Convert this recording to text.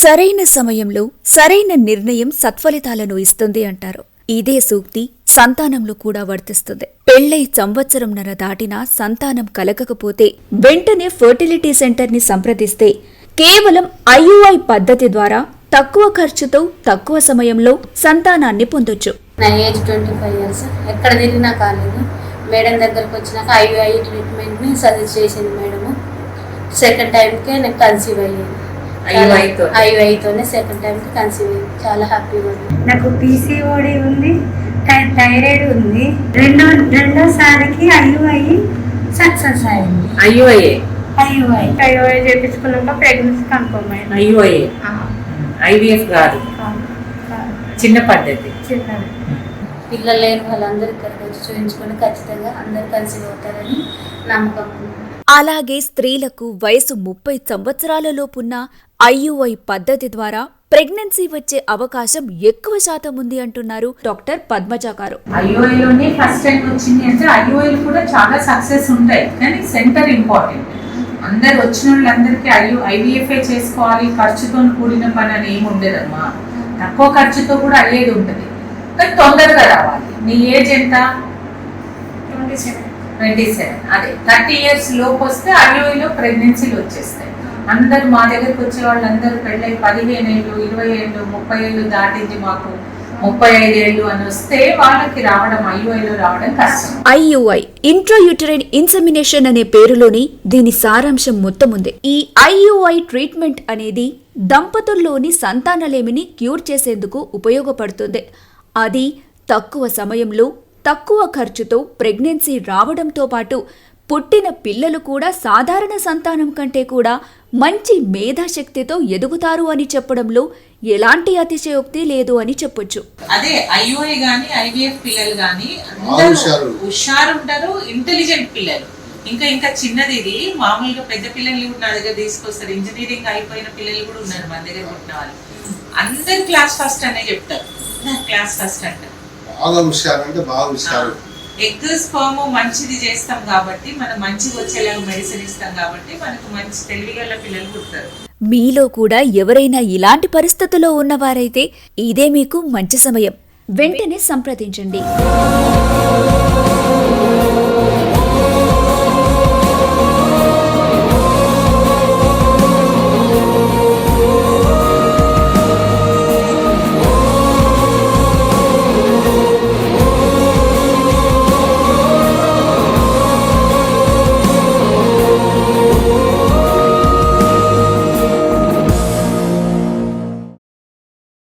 సరైన సమయంలో సరైన నిర్ణయం సత్ఫలితాలను ఇస్తుంది అంటారు. ఇదే సూక్తి సంతానంలో కూడా వర్తిస్తుంది. పెళ్లై సంవత్సరంన్నర దాటినా సంతానం కలగకపోతే వెంటనే ఫర్టిలిటీ సెంటర్ ని సంప్రదిస్తే కేవలం IUI పద్ధతి ద్వారా తక్కువ ఖర్చుతో తక్కువ సమయంలో సంతానాన్ని పొందొచ్చు. నా ఏజ్ 25 years. ఎక్కడ తిరిగినా కాలేదు. మేడం దగ్గరకు వచ్చినాక IUI ట్రీట్మెంట్ని సజెస్ట్ చేసింది మేడము. సెకండ్ టైంకే నేను కన్సీవ్ అయ్యాను. IUIతోనే సెకండ్ టైంకి కన్సీవ్ అయ్యాను. చాలా హ్యాపీగా ఉంది. నాకు PCOD ఉంది, థైరాయిడ్ ఉంది. రెండోసారికి IUI సక్సెస్ అయింది. IUI చేయించుకున్నాక ప్రెగ్నెన్సీ కన్ఫర్మ్ అయింది. IVF కాదు, చిన్న పద్ధతి. చిన్నది. పిల్లలు లేని వాళ్ళందరూ ఇక్కడికి వచ్చి చూపించుకొని ఖచ్చితంగా అందరూ కన్సీవ్ అవుతారని నమ్మకం ఉంది. అలాగే స్త్రీలకు వయసు 30 సంవత్సరాలలోపున్న IUI పద్ధతి ద్వారా ప్రెగ్నెన్సీ వచ్చే అవకాశం ఎక్కువ శాతం ఉంది అంటున్నారు డాక్టర్ పద్మజ గారు. IUIలోనే ఫస్ట్ టైం వచ్చింది అంటే IUI కూడా చాలా సక్సెస్ ఉంటాయి, కానీ సెంటర్ ఇంపార్టెంట్. అందరు వచ్చిన వాళ్ళందరికీ IVF చేసుకోవాలి, ఖర్చుతో కూడిన పని అని ఏమి ఉండదమ్మా. తక్కువ ఖర్చుతో కూడా అయ్యేది ఉంటుంది, కానీ తొందరగా రావాలి. నీ ఏజ్ ఎంత? 27. అదే 30 years లోపు వస్తే IUIలో ప్రెగ్నెన్సీలు వచ్చేస్తాయి. అందరు మా దగ్గరకు వచ్చే వాళ్ళందరూ పెళ్ళై 15 ఏళ్ళు, 20 ఏళ్ళు, 30 ఏళ్ళు దాటింది మాకు 35 ఏళ్ళు అని వస్తే వాళ్ళకి రావడం IUIలో రావడం కష్టం. IUI ఇంట్రాయూటరైన్ ఇన్సెమినేషన్ అనే పేరులోని దీని సారాంశం మొత్తం ఉంది. ఈ IUI ట్రీట్మెంట్ అనేది దంపతుల్లోని సంతానలేమిని క్యూర్ చేసేందుకు ఉపయోగపడుతుంది. అది తక్కువ సమయంలో తక్కువ ఖర్చుతో ప్రెగ్నెన్సీ రావడంతో పాటు పుట్టిన పిల్లలు కూడా సాధారణ సంతానం కంటే కూడా మంచి మేధాశక్తితో ఎదుగుతారు అని చెప్పడంలో ఎలాంటి అతిశయోక్తి లేదు అని చెప్పొచ్చు. అదే IUI గానీ IVF పిల్లలు గానీ హుషారు ఉంటారు, ఇంటెలిజెంట్ పిల్లలు. ఇంకా చిన్నది ఇది. మామూలుగా పెద్ద పిల్లలు నా దగ్గర తీసుకొస్తారు. ఇంజనీరింగ్ అయిపోయిన పిల్లలు కూడా ఉన్నారు మన దగ్గర పుట్టిన వాళ్ళు. అందరు క్లాస్ ఫస్ట్ అనే చెప్తారు. క్లాస్ ఫస్ట్ అంటారు. ఎగ్ స్పర్మ్ మంచిది చేస్తాం కాబట్టి, మనం మంచిగా వచ్చేలాగా మెడిసిన్ ఇస్తాం కాబట్టి మనకు మంచి తెలివిగల పిల్లలు పుడతారు. మీలో కూడా ఎవరైనా ఇలాంటి పరిస్థితుల్లో ఉన్నవారైతే ఇదే మీకు మంచి సమయం. వెంటనే సంప్రదించండి.